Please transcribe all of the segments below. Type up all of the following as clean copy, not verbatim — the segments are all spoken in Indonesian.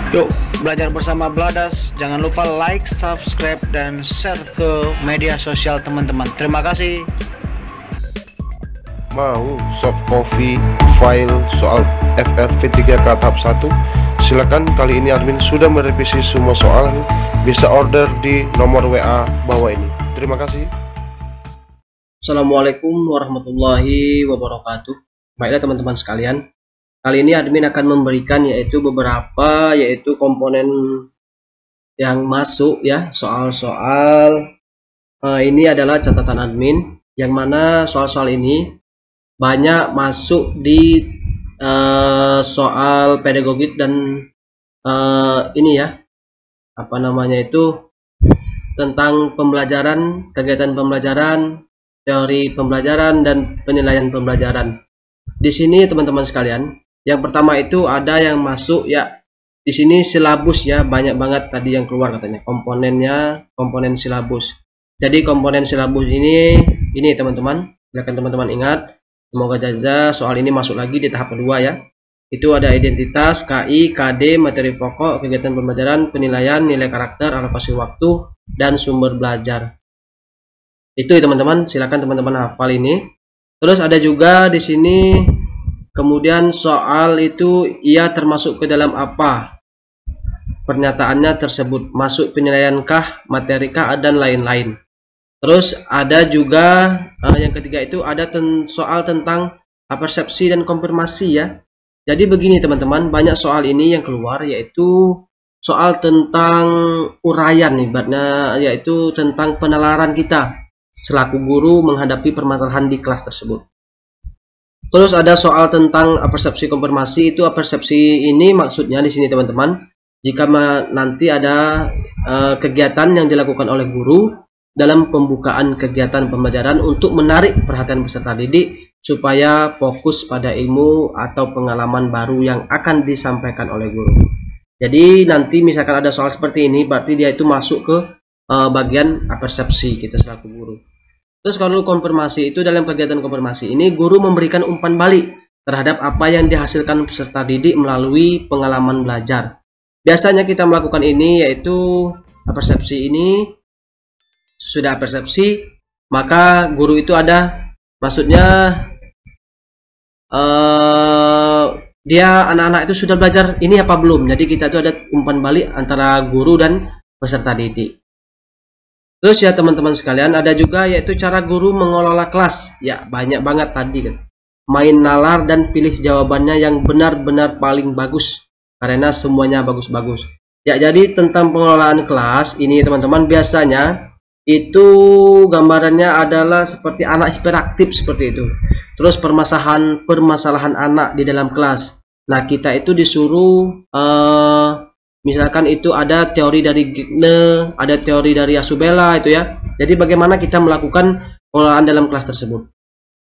Yuk belajar bersama Bladas. Jangan lupa like, subscribe, dan share ke media sosial teman-teman. Terima kasih. Mau soft copy file soal FRV3 ke tahap 1? Silakan, kali ini admin sudah merevisi semua soal. Bisa order di nomor WA bawah ini. Terima kasih. Assalamualaikum warahmatullahi wabarakatuh. Baiklah teman-teman sekalian, kali ini admin akan memberikan beberapa komponen yang masuk ya, soal-soal ini adalah catatan admin, yang mana soal-soal ini banyak masuk di soal pedagogik dan tentang pembelajaran, kegiatan pembelajaran, teori pembelajaran, dan penilaian pembelajaran. Di sini teman-teman sekalian, yang pertama itu ada yang masuk ya, di sini silabus ya, banyak banget tadi yang keluar katanya komponennya, komponen silabus. Jadi komponen silabus ini teman-teman, silakan teman-teman ingat, semoga saja soal ini masuk lagi di tahap kedua ya. Itu ada identitas, KI, KD, materi pokok, kegiatan pembelajaran, penilaian, nilai karakter, alokasi waktu, dan sumber belajar. Itu ya teman-teman, silakan teman-teman hafal ini. Terus ada juga di sini kemudian soal itu ia termasuk ke dalam apa? Pernyataannya tersebut masuk penilaiankah, materikah, dan lain-lain. Terus ada juga yang ketiga itu ada soal tentang persepsi dan konfirmasi ya. Jadi begini teman-teman, banyak soal ini yang keluar yaitu soal tentang uraian ibaratnya, yaitu tentang penalaran kita selaku guru menghadapi permasalahan di kelas tersebut. Terus ada soal tentang persepsi konfirmasi. Itu persepsi ini maksudnya di sini teman-teman, jika nanti ada kegiatan yang dilakukan oleh guru dalam pembukaan kegiatan pembelajaran untuk menarik perhatian peserta didik supaya fokus pada ilmu atau pengalaman baru yang akan disampaikan oleh guru. Jadi nanti misalkan ada soal seperti ini, berarti dia itu masuk ke bagian persepsi kita selaku guru. Terus kalau konfirmasi itu, dalam kegiatan konfirmasi ini guru memberikan umpan balik terhadap apa yang dihasilkan peserta didik melalui pengalaman belajar. Biasanya kita melakukan ini yaitu persepsi ini. Sudah persepsi, maka guru itu ada, maksudnya dia anak-anak itu sudah belajar ini apa belum. Jadi kita itu ada umpan balik antara guru dan peserta didik. Terus ya teman-teman sekalian, ada juga yaitu cara guru mengelola kelas. Ya banyak banget tadi kan. Main nalar dan pilih jawabannya yang benar-benar paling bagus, karena semuanya bagus-bagus. Ya jadi tentang pengelolaan kelas ini teman-teman, biasanya itu gambarannya adalah seperti anak hiperaktif seperti itu. Terus permasalahan anak di dalam kelas. Nah kita itu disuruh misalkan itu ada teori dari Gigne, ada teori dari Asubela itu ya. Jadi bagaimana kita melakukan pengelolaan dalam kelas tersebut.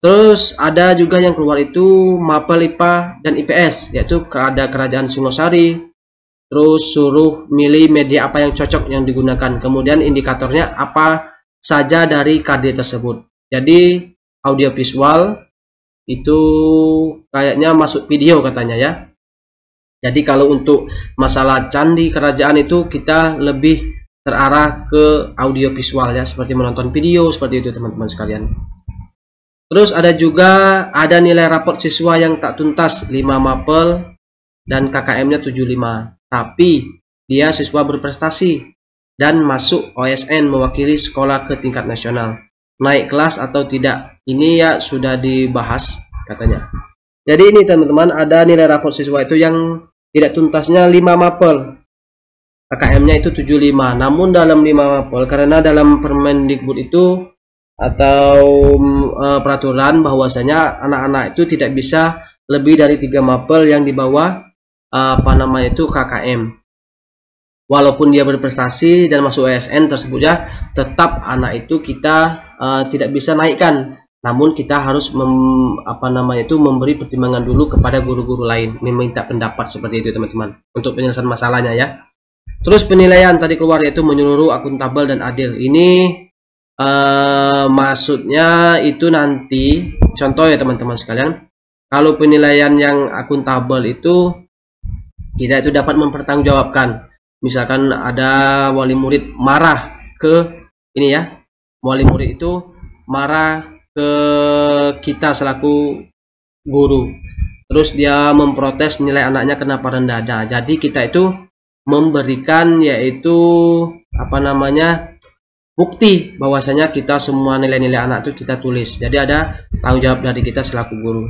Terus ada juga yang keluar itu mapel IPA dan IPS, yaitu ada kerajaan Singosari. Terus suruh milih media apa yang cocok yang digunakan. Kemudian indikatornya apa saja dari KD tersebut. Jadi audio visual itu kayaknya masuk video katanya ya. Jadi kalau untuk masalah candi kerajaan itu kita lebih terarah ke audio visual ya, seperti menonton video seperti itu teman-teman sekalian. Terus ada juga nilai raport siswa yang tak tuntas 5 mapel dan KKM-nya 75. Tapi dia siswa berprestasi dan masuk OSN mewakili sekolah ke tingkat nasional. Naik kelas atau tidak? Ini ya sudah dibahas katanya. Jadi ini teman-teman, ada nilai raport siswa itu yang tidak tuntasnya 5 mapel, KKM-nya itu 75. Namun dalam 5 mapel, karena dalam Permendikbud itu atau peraturan bahwasanya anak-anak itu tidak bisa lebih dari 3 mapel yang di bawah KKM. Walaupun dia berprestasi dan masuk ASN tersebut ya, tetap anak itu kita tidak bisa naikkan. Namun kita harus memberi pertimbangan dulu kepada guru-guru lain, meminta pendapat seperti itu teman-teman untuk penyelesaian masalahnya ya. Terus penilaian tadi keluar yaitu menyeluruh, akuntabel, dan adil. Ini maksudnya itu nanti contoh ya teman-teman sekalian. Kalau penilaian yang akuntabel itu kita itu dapat mempertanggungjawabkan. Misalkan ada wali murid marah ke ini ya, wali murid itu marah ke kita selaku guru, terus dia memprotes nilai anaknya kenapa rendah. Nah, jadi kita itu memberikan yaitu bukti bahwasanya kita semua nilai-nilai anak itu kita tulis. Jadi ada tanggung jawab dari kita selaku guru.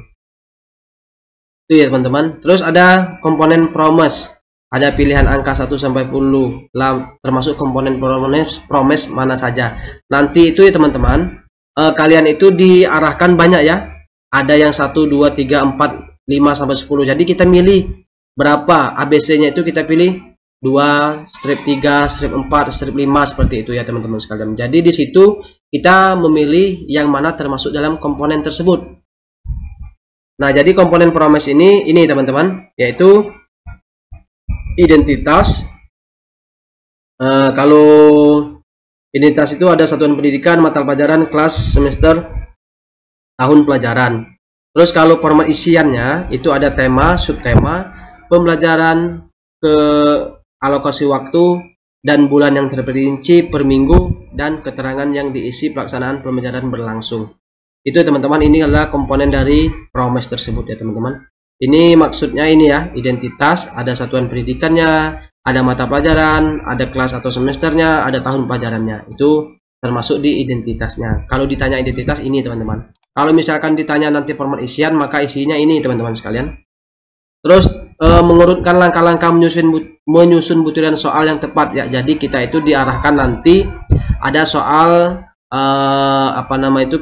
Itu ya teman-teman. Terus ada komponen promise. Ada pilihan angka 1 sampai 10, termasuk komponen promise mana saja. Nanti itu ya teman-teman, kalian itu diarahkan banyak ya. Ada yang 1, 2, 3, 4, 5 sampai 10. Jadi kita milih berapa ABC-nya, itu kita pilih 2, strip 3, strip 4, strip 5 seperti itu ya teman-teman sekalian. Jadi di situ kita memilih yang mana termasuk dalam komponen tersebut. Nah, jadi komponen promise ini teman-teman, yaitu identitas. Kalau identitas itu ada satuan pendidikan, mata pelajaran, kelas, semester, tahun pelajaran. Terus kalau format isiannya itu ada tema, subtema, pembelajaran, ke alokasi waktu dan bulan yang terperinci per minggu, dan keterangan yang diisi pelaksanaan pembelajaran berlangsung. Itu teman-teman, ini adalah komponen dari promise tersebut ya teman-teman. Ini maksudnya ini ya, identitas, ada satuan pendidikannya, ada mata pelajaran, ada kelas atau semesternya, ada tahun pelajarannya. Itu termasuk di identitasnya. Kalau ditanya identitas ini teman-teman. Kalau misalkan ditanya nanti format isian, maka isinya ini teman-teman sekalian. Terus mengurutkan langkah-langkah menyusun butiran soal yang tepat ya. Jadi kita itu diarahkan nanti ada soal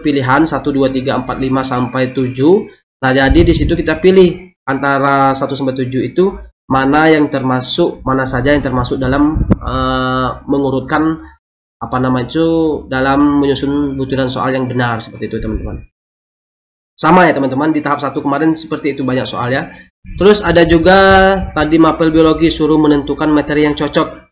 pilihan 1, 2, 3, 4, 5 sampai 7. Nah, jadi di situ kita pilih antara 1 sampai 7 itu mana yang termasuk, mana saja yang termasuk dalam mengurutkan dalam menyusun butiran soal yang benar, seperti itu teman-teman. Sama ya teman-teman, di tahap 1 kemarin seperti itu banyak soal ya. Terus ada juga tadi mapel biologi, suruh menentukan materi yang cocok.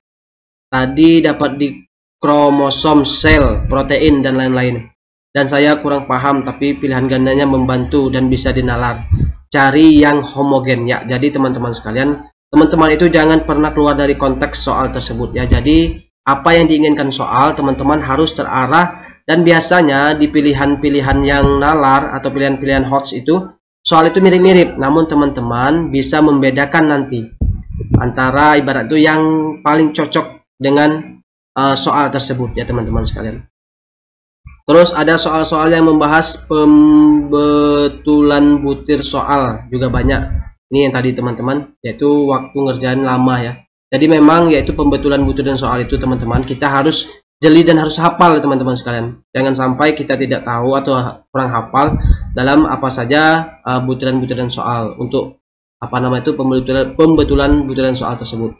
Tadi dapat di kromosom, sel, protein dan lain-lain. Dan saya kurang paham, tapi pilihan gandanya membantu dan bisa dinalar. Cari yang homogen ya. Jadi teman-teman sekalian, teman-teman itu jangan pernah keluar dari konteks soal tersebut ya. Jadi apa yang diinginkan soal, teman-teman harus terarah. Dan biasanya di pilihan-pilihan yang nalar atau pilihan-pilihan hoax itu, soal itu mirip-mirip. Namun teman-teman bisa membedakan nanti antara ibarat itu yang paling cocok dengan soal tersebut ya teman-teman sekalian. Terus ada soal-soal yang membahas pembetulan butir soal juga banyak. Ini yang tadi teman-teman, yaitu waktu ngerjain lama ya. Jadi memang yaitu pembetulan butiran soal itu teman-teman, kita harus jeli dan harus hafal ya teman-teman sekalian. Jangan sampai kita tidak tahu atau kurang hafal dalam apa saja butiran-butiran soal untuk pembetulan butiran soal tersebut.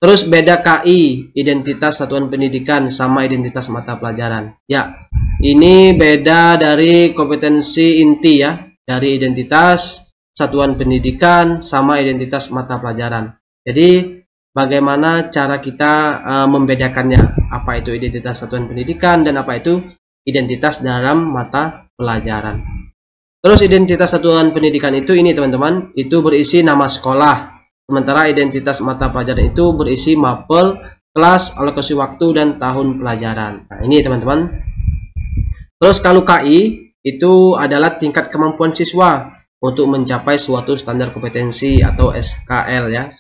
Terus beda KI, identitas satuan pendidikan sama identitas mata pelajaran. Ya, ini beda dari kompetensi inti ya, dari identitas satuan pendidikan sama identitas mata pelajaran. Jadi bagaimana cara kita membedakannya, apa itu identitas satuan pendidikan dan apa itu identitas dalam mata pelajaran. Terus identitas satuan pendidikan itu ini teman-teman, itu berisi nama sekolah. Sementara identitas mata pelajaran itu berisi mapel, kelas, alokasi waktu, dan tahun pelajaran. Nah, ini teman-teman. Terus kalau KI itu adalah tingkat kemampuan siswa untuk mencapai suatu standar kompetensi atau SKL ya,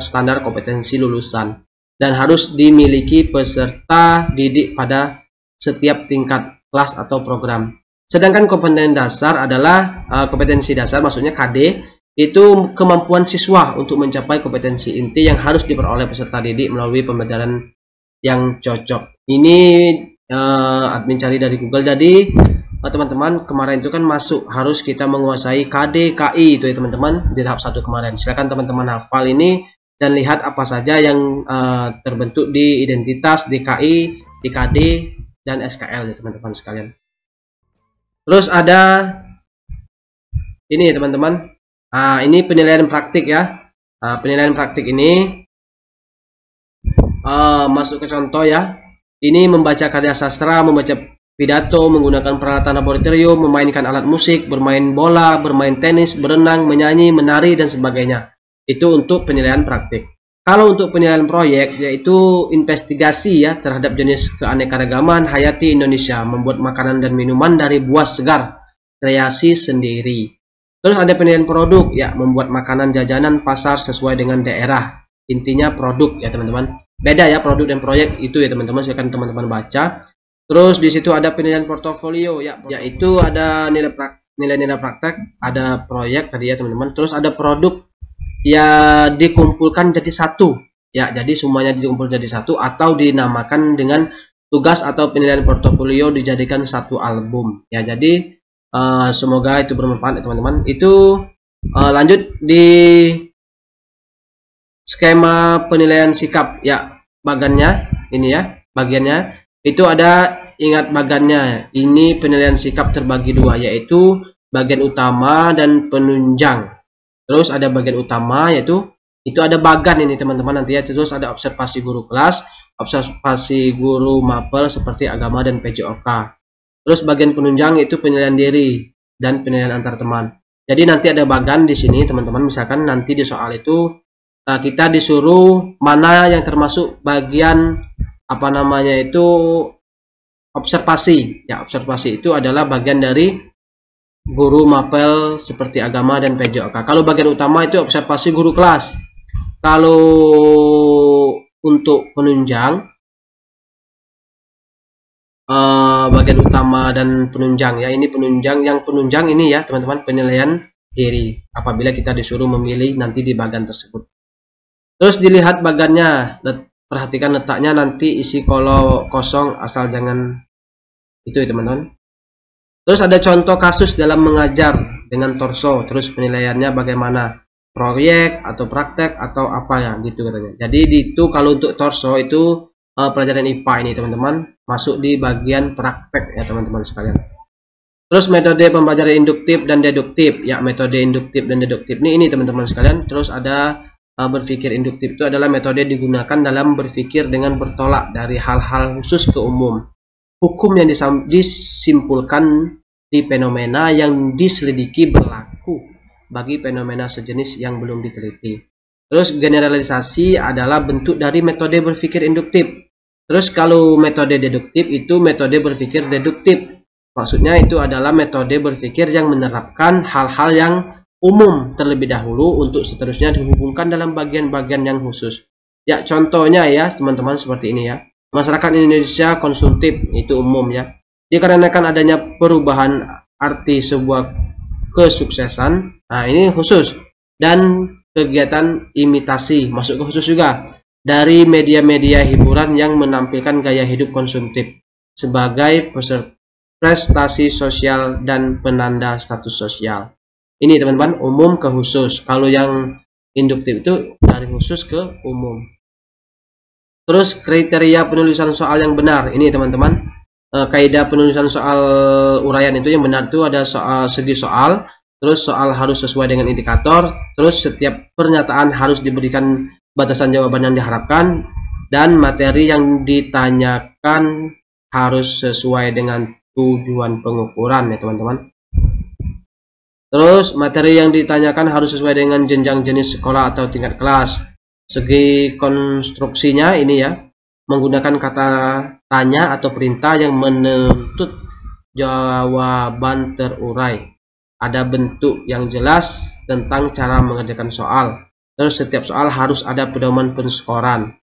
standar kompetensi lulusan, dan harus dimiliki peserta didik pada setiap tingkat kelas atau program. Sedangkan komponen dasar adalah kompetensi dasar, maksudnya KD, itu kemampuan siswa untuk mencapai kompetensi inti yang harus diperoleh peserta didik melalui pembelajaran yang cocok. Ini admin cari dari Google. Jadi teman-teman kemarin itu kan masuk harus kita menguasai KD, KI itu ya teman-teman di tahap 1 kemarin. Silakan teman-teman hafal ini dan lihat apa saja yang terbentuk di identitas, DKI, DKD, dan SKL ya teman-teman sekalian. Terus ada ini ya teman-teman. Nah, ini penilaian praktik ya. Nah, penilaian praktik ini masuk ke contoh ya. Ini membaca karya sastra, membaca pidato, menggunakan peralatan laboratorium, memainkan alat musik, bermain bola, bermain tenis, berenang, menyanyi, menari, dan sebagainya. Itu untuk penilaian praktik. Kalau untuk penilaian proyek, yaitu investigasi ya terhadap jenis keanekaragaman hayati Indonesia, membuat makanan dan minuman dari buah segar kreasi sendiri. Terus ada penilaian produk, ya membuat makanan jajanan pasar sesuai dengan daerah. Intinya produk ya teman-teman. Beda ya produk dan proyek itu ya teman-teman. Silakan teman-teman baca. Terus di situ ada penilaian portofolio ya, yaitu ada nilai-nilai praktek, ada proyek tadi ya teman-teman. Terus ada produk ya dikumpulkan jadi satu ya, jadi semuanya dikumpul jadi satu atau dinamakan dengan tugas atau penilaian portofolio dijadikan satu album ya. Jadi semoga itu bermanfaat ya teman-teman. Itu lanjut di skema penilaian sikap ya, bagannya ini ya, bagiannya itu ada, ingat bagannya ini penilaian sikap terbagi dua, yaitu bagian utama dan penunjang. Terus ada bagian utama, yaitu itu ada bagan ini teman-teman nanti ya. Terus ada observasi guru kelas, observasi guru mapel seperti agama dan PJOK. Terus bagian penunjang itu penilaian diri dan penilaian antar teman. Jadi nanti ada bagan di sini teman-teman. Misalkan nanti di soal itu kita disuruh mana yang termasuk bagian apa namanya itu observasi. Ya, observasi itu adalah bagian dari guru mapel seperti agama dan PJOK. Kalau bagian utama itu observasi guru kelas. Kalau untuk penunjang, bagian utama dan penunjang ya, ini penunjang, yang penunjang ini ya teman-teman penilaian diri apabila kita disuruh memilih nanti di bagan tersebut. Terus dilihat bagannya, perhatikan letaknya, nanti isi kolom kosong asal jangan itu ya teman-teman. Terus ada contoh kasus dalam mengajar dengan torso, terus penilaiannya bagaimana, proyek atau praktek atau apa ya gitu katanya. Jadi itu kalau untuk torso itu pelajaran IPA ini teman-teman, masuk di bagian praktek ya teman-teman sekalian. Terus metode pembelajaran induktif dan deduktif ya, metode induktif dan deduktif ini teman-teman sekalian. Terus ada berpikir induktif, itu adalah metode digunakan dalam berpikir dengan bertolak dari hal-hal khusus ke umum. Hukum yang disimpulkan di fenomena yang diselidiki berlaku bagi fenomena sejenis yang belum diteliti. Terus generalisasi adalah bentuk dari metode berpikir induktif. Terus kalau metode deduktif itu metode berpikir deduktif. Maksudnya itu adalah metode berpikir yang menerapkan hal-hal yang umum terlebih dahulu untuk seterusnya dihubungkan dalam bagian-bagian yang khusus. Ya contohnya ya teman-teman seperti ini ya. Masyarakat Indonesia konsumtif itu umum ya. Dikarenakan adanya perubahan arti sebuah kesuksesan, nah ini khusus. Dan kegiatan imitasi masuk ke khusus juga. Dari media-media hiburan yang menampilkan gaya hidup konsumtif sebagai prestasi sosial dan penanda status sosial. Ini teman-teman umum ke khusus. Kalau yang induktif itu dari khusus ke umum. Terus kriteria penulisan soal yang benar. Ini teman-teman, kaidah penulisan soal uraian itu yang benar itu ada soal segi soal, terus soal harus sesuai dengan indikator, terus setiap pernyataan harus diberikan batasan jawaban yang diharapkan, dan materi yang ditanyakan harus sesuai dengan tujuan pengukuran ya teman-teman. Terus materi yang ditanyakan harus sesuai dengan jenjang jenis sekolah atau tingkat kelas. Segi konstruksinya ini ya, menggunakan kata tanya atau perintah yang menuntut jawaban terurai. Ada bentuk yang jelas tentang cara mengerjakan soal. Terus setiap soal harus ada pedoman penskoran.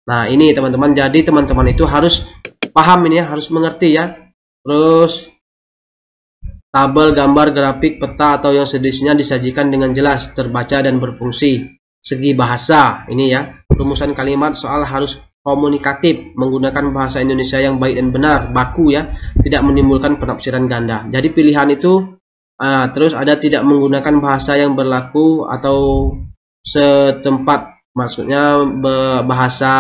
Nah ini teman-teman, jadi teman-teman itu harus paham ini ya, harus mengerti ya. Terus tabel, gambar, grafik, peta atau yang sejenisnya disajikan dengan jelas, terbaca dan berfungsi. Segi bahasa ini ya, rumusan kalimat soal harus komunikatif, menggunakan bahasa Indonesia yang baik dan benar, baku ya, tidak menimbulkan penafsiran ganda. Jadi pilihan itu terus ada tidak menggunakan bahasa yang berlaku atau setempat, maksudnya bahasa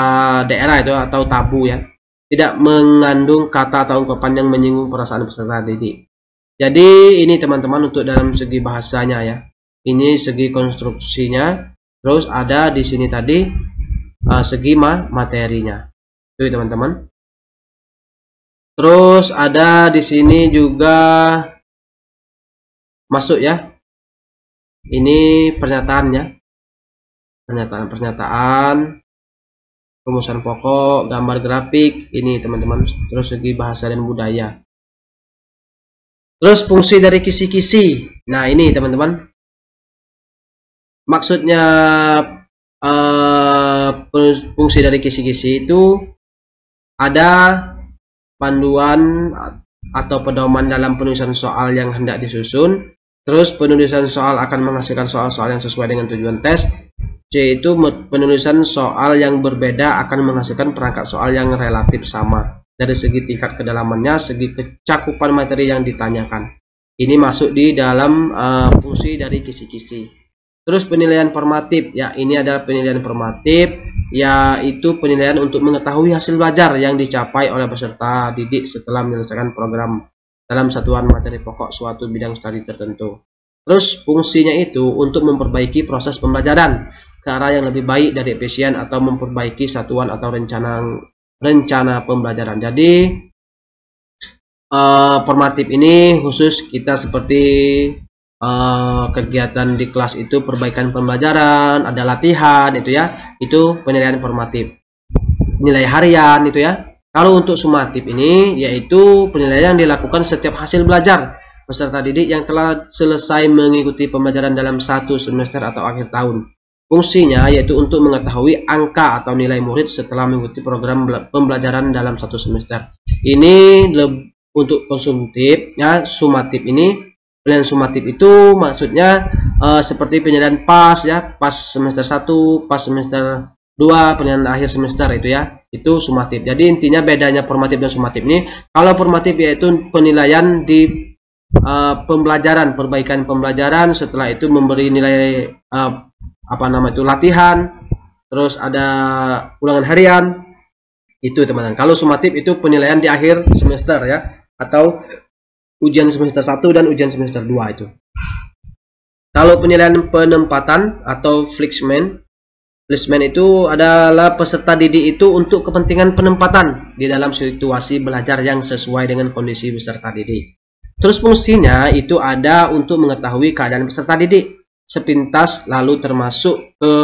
daerah itu atau tabu ya, tidak mengandung kata atau ungkapan yang menyinggung perasaan peserta didik. Jadi ini teman-teman untuk dalam segi bahasanya ya, ini segi konstruksinya. Terus ada di sini tadi segi materinya, itu teman-teman. Terus ada di sini juga masuk ya, ini pernyataannya. pernyataan, rumusan pokok, gambar grafik, ini teman-teman. Terus segi bahasa dan budaya. Terus fungsi dari kisi-kisi. Nah, ini teman-teman. Maksudnya fungsi dari kisi-kisi itu ada panduan atau pedoman dalam penulisan soal yang hendak disusun. Terus penulisan soal akan menghasilkan soal-soal yang sesuai dengan tujuan tes. C itu penulisan soal yang berbeda akan menghasilkan perangkat soal yang relatif sama dari segi tingkat kedalamannya, segi kecakupan materi yang ditanyakan. Ini masuk di dalam fungsi dari kisi-kisi. Terus penilaian formatif, ya ini adalah penilaian formatif, yaitu penilaian untuk mengetahui hasil belajar yang dicapai oleh peserta didik setelah menyelesaikan program dalam satuan materi pokok suatu bidang studi tertentu. Terus fungsinya itu untuk memperbaiki proses pembelajaran ke arah yang lebih baik dari efisien atau memperbaiki satuan atau rencana pembelajaran. Jadi formatif ini khusus kita seperti kegiatan di kelas itu perbaikan pembelajaran, ada latihan itu ya, itu penilaian formatif. Nilai harian itu ya. Kalau untuk sumatif ini yaitu penilaian yang dilakukan setiap hasil belajar peserta didik yang telah selesai mengikuti pembelajaran dalam satu semester atau akhir tahun. Fungsinya yaitu untuk mengetahui angka atau nilai murid setelah mengikuti program pembelajaran dalam satu semester. Ini untuk konsumtif ya. Sumatif ini, penilaian sumatif itu maksudnya seperti penilaian pas ya, pas semester 1, pas semester 2, penilaian akhir semester itu ya, itu sumatif. Jadi intinya bedanya formatif dan sumatif ini, kalau formatif yaitu penilaian di pembelajaran, perbaikan pembelajaran, setelah itu memberi nilai latihan, terus ada ulangan harian, itu teman-teman. Kalau sumatif itu penilaian di akhir semester ya, atau ujian semester 1 dan ujian semester 2 itu. Kalau penilaian penempatan atau placement itu adalah peserta didik itu untuk kepentingan penempatan di dalam situasi belajar yang sesuai dengan kondisi peserta didik. Terus fungsinya itu ada untuk mengetahui keadaan peserta didik sepintas, lalu termasuk ke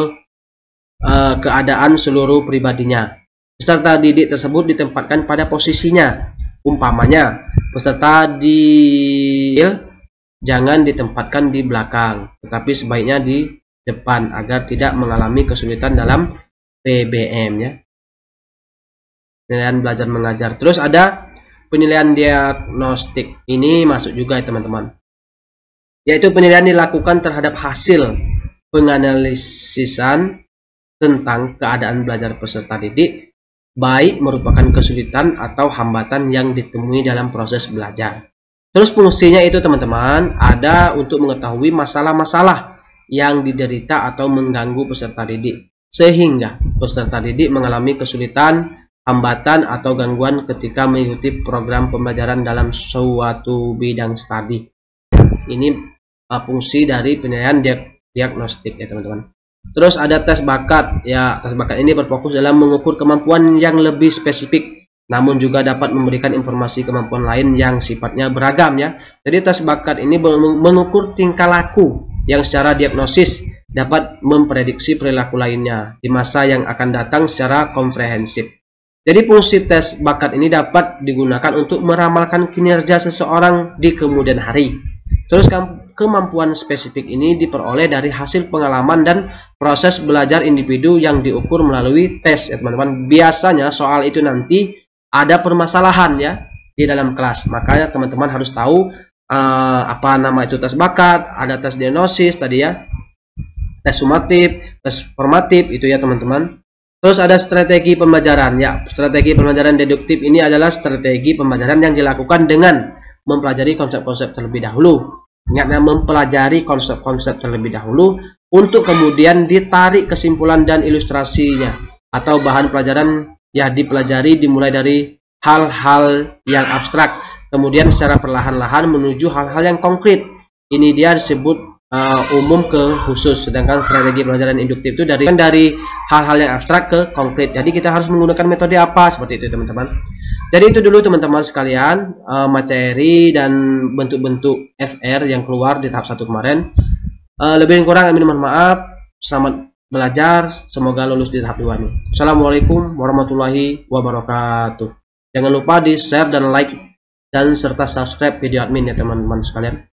keadaan seluruh pribadinya. Peserta didik tersebut ditempatkan pada posisinya. Umpamanya, peserta jangan ditempatkan di belakang, tetapi sebaiknya di depan agar tidak mengalami kesulitan dalam PBM ya. Penilaian belajar mengajar. Terus ada penilaian diagnostik. Ini masuk juga ya teman-teman. Yaitu penilaian dilakukan terhadap hasil penganalisisan tentang keadaan belajar peserta didik, baik merupakan kesulitan atau hambatan yang ditemui dalam proses belajar. Terus fungsinya itu teman-teman ada untuk mengetahui masalah-masalah yang diderita atau mengganggu peserta didik, sehingga peserta didik mengalami kesulitan, hambatan atau gangguan ketika mengikuti program pembelajaran dalam suatu bidang studi. Ini fungsi dari penilaian diagnostik ya teman-teman. Terus ada tes bakat ya. Tes bakat ini berfokus dalam mengukur kemampuan yang lebih spesifik, namun juga dapat memberikan informasi kemampuan lain yang sifatnya beragam ya. Jadi tes bakat ini mengukur tingkah laku yang secara diagnosis dapat memprediksi perilaku lainnya di masa yang akan datang secara komprehensif. Jadi fungsi tes bakat ini dapat digunakan untuk meramalkan kinerja seseorang di kemudian hari. Terus kemampuan spesifik ini diperoleh dari hasil pengalaman dan proses belajar individu yang diukur melalui tes ya teman-teman. Biasanya soal itu nanti ada permasalahan ya di dalam kelas. Makanya teman-teman harus tahu apa nama itu tes bakat, ada tes diagnosis tadi ya, tes sumatif, tes formatif itu ya teman-teman. Terus ada strategi pembelajaran ya. Strategi pembelajaran deduktif ini adalah strategi pembelajaran yang dilakukan dengan mempelajari konsep-konsep terlebih dahulu. Ingatnya, mempelajari konsep-konsep terlebih dahulu untuk kemudian ditarik kesimpulan dan ilustrasinya, atau bahan pelajaran ya dipelajari dimulai dari hal-hal yang abstrak, kemudian secara perlahan-lahan menuju hal-hal yang konkret. Ini dia disebut umum ke khusus, sedangkan strategi pelajaran induktif itu dari hal-hal yang abstrak ke konkret. Jadi kita harus menggunakan metode apa seperti itu teman-teman. Jadi itu dulu teman-teman sekalian materi dan bentuk-bentuk FR yang keluar di tahap 1 kemarin. Lebih kurang kami mohon maaf. Selamat belajar, semoga lulus di tahap 2 nih. Assalamualaikum warahmatullahi wabarakatuh. Jangan lupa di share dan like dan serta subscribe video admin ya teman-teman sekalian.